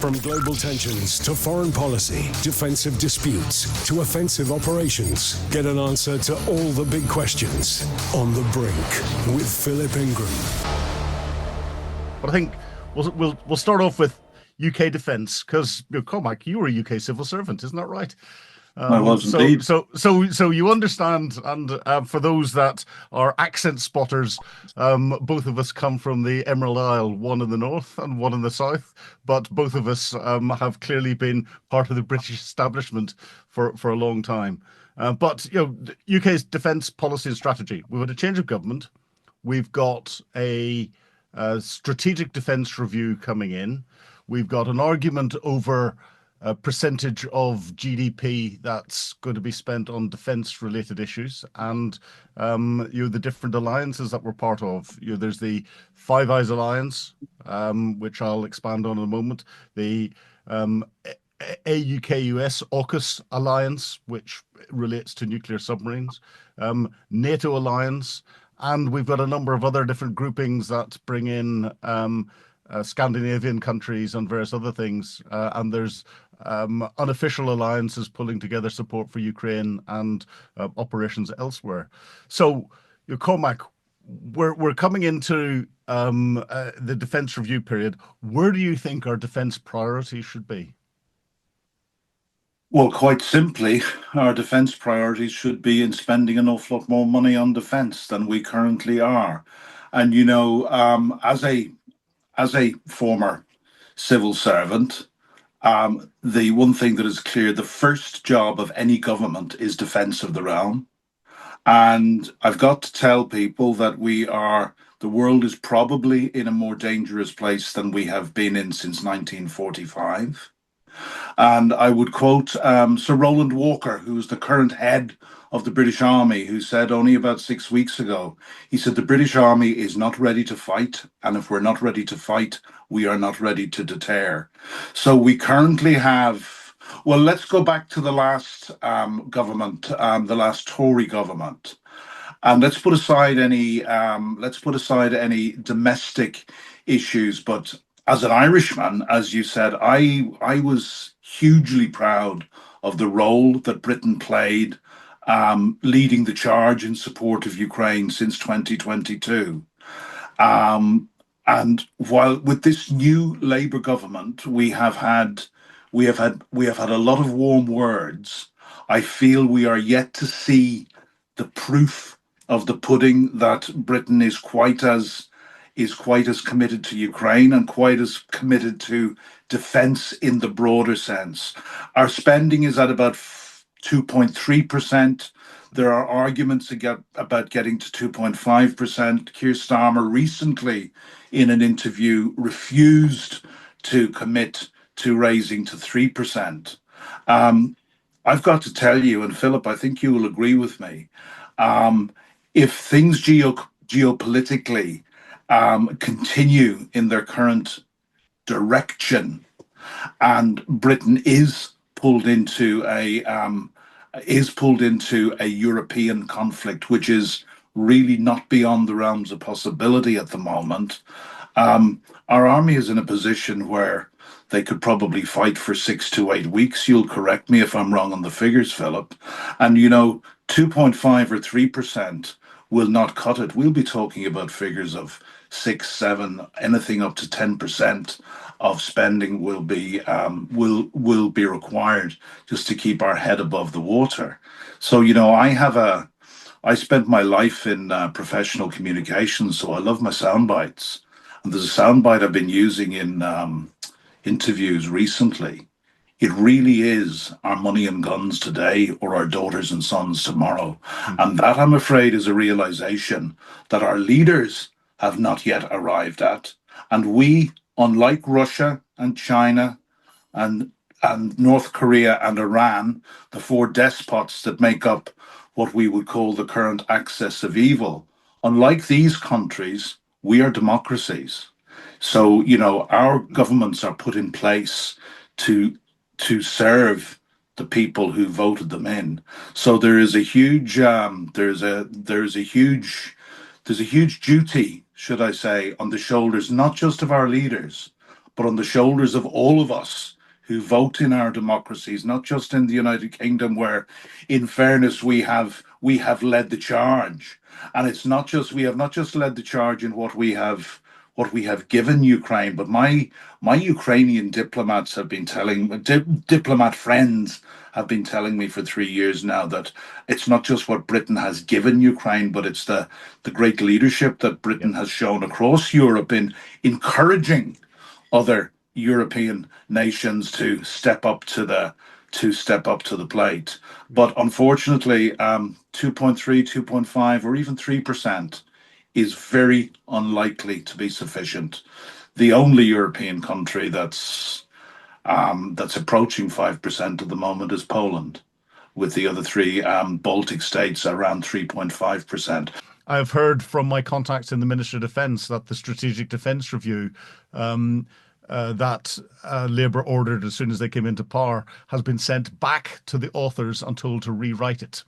From global tensions to foreign policy, defensive disputes to offensive operations, get an answer to all the big questions on The Brink with Philip Ingram. But I think we'll start off with UK defence because Cormac, you were a UK civil servant, isn't that right? I was indeed. So you understand, and for those that are accent spotters, both of us come from the Emerald Isle, one in the north and one in the south, but both of us have clearly been part of the British establishment for a long time. But UK's defence policy and strategy. We've had a change of government. We've got a strategic defence review coming in. We've got an argument over a percentage of GDP that's going to be spent on defence-related issues, and the different alliances that we're part of. There's the Five Eyes Alliance, which I'll expand on in a moment. The AUKUS AUKUS alliance, which relates to nuclear submarines. NATO alliance, and we've got a number of other different groupings that bring in Scandinavian countries and various other things, and there's unofficial alliances pulling together support for Ukraine and operations elsewhere. So, Cormac, we're coming into the defence review period. Where do you think our defence priorities should be? Well, quite simply, our defence priorities should be in spending an awful lot more money on defence than we currently are. And as a former civil servant, the one thing that is clear, the first job of any government is defence of the realm. And I've got to tell people that the world is probably in a more dangerous place than we have been in since 1945. And I would quote Sir Roland Walker, who is the current head of the British Army, who said only about 6 weeks ago, he said, the British Army is not ready to fight. And if we're not ready to fight, we are not ready to deter. So we currently have, well, let's go back to the last government, the last Tory government. And let's put aside any domestic issues. But as an Irishman, as you said, I was hugely proud of the role that Britain played leading the charge in support of Ukraine since 2022. And while with this new Labour government, we have had a lot of warm words, I feel we are yet to see the proof of the pudding that Britain is quite as committed to Ukraine and quite as committed to defence in the broader sense. Our spending is at about 2.3%. There are arguments about getting to 2.5%. Keir Starmer recently, in an interview, refused to commit to raising to 3%. I've got to tell you, and Philip, I think you will agree with me, if things geopolitically continue in their current direction, and Britain is pulled into a European conflict, which is really not beyond the realms of possibility at the moment. Our army is in a position where they could probably fight for 6 to 8 weeks. You'll correct me if I'm wrong on the figures, Philip. And 2.5 or 3% will not cut it. We'll be talking about figures of 6, 7, anything up to 10% of spending will be required just to keep our head above the water. So I spent my life in professional communications, so I love my sound bites. And there's a soundbite I've been using in interviews recently. It really is our money and guns today or our daughters and sons tomorrow. And that, I'm afraid, is a realization that our leaders have not yet arrived at. And we, unlike Russia and China and North Korea and Iran, the 4 despots that make up what we would call the current axis of evil, unlike these countries, we are democracies. So, our governments are put in place to serve the people who voted them in. So there is a huge huge duty, should I say, on the shoulders not just of our leaders, but on the shoulders of all of us who vote in our democracies, not just in the United Kingdom, where, in fairness, we have led the charge. And it's not just we have not just led the charge in what we have given Ukraine, but my Ukrainian diplomats have been telling diplomat friends have been telling me for 3 years now that it's not just what Britain has given Ukraine, but it's the great leadership that Britain has shown across Europe in encouraging other European nations to step up to the plate. But unfortunately, 2.3, 2.5, or even 3% is very unlikely to be sufficient. The only European country that's approaching 5% at the moment is Poland, with the other three Baltic states around 3.5%. I've heard from my contacts in the Ministry of Defence that the Strategic Defence Review that Labour ordered as soon as they came into power has been sent back to the authors and told to rewrite it.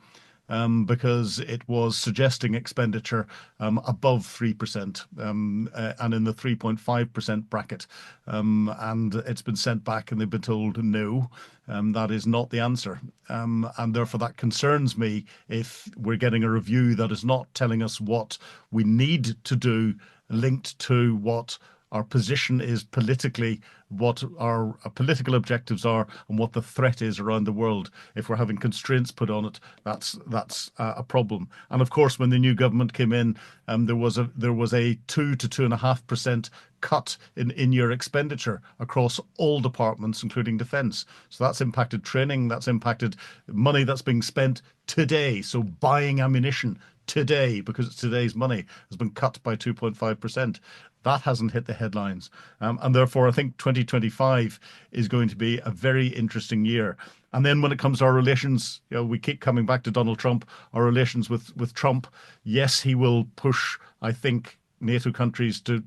Because it was suggesting expenditure above 3% and in the 3.5% bracket. And it's been sent back and they've been told no, that is not the answer. And therefore that concerns me if we're getting a review that is not telling us what we need to do linked to what our position is politically, what our political objectives are, and what the threat is around the world. If we're having constraints put on it, that's a problem. And of course, when the new government came in, there was a 2 to 2.5% cut in your expenditure across all departments, including defence. So that's impacted training. That's impacted money that's being spent today. So buying ammunition today, because it's today's money, has been cut by 2.5%. That hasn't hit the headlines. And therefore, I think 2025 is going to be a very interesting year. And then when it comes to our relations, we keep coming back to Donald Trump, our relations with Trump. Yes, he will push, I think, NATO countries to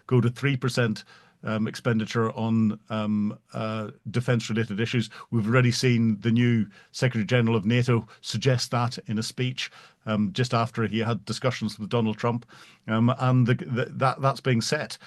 go to 3% expenditure on defence-related issues. We've already seen the new Secretary General of NATO suggest that in a speech just after he had discussions with Donald Trump, and that's being set.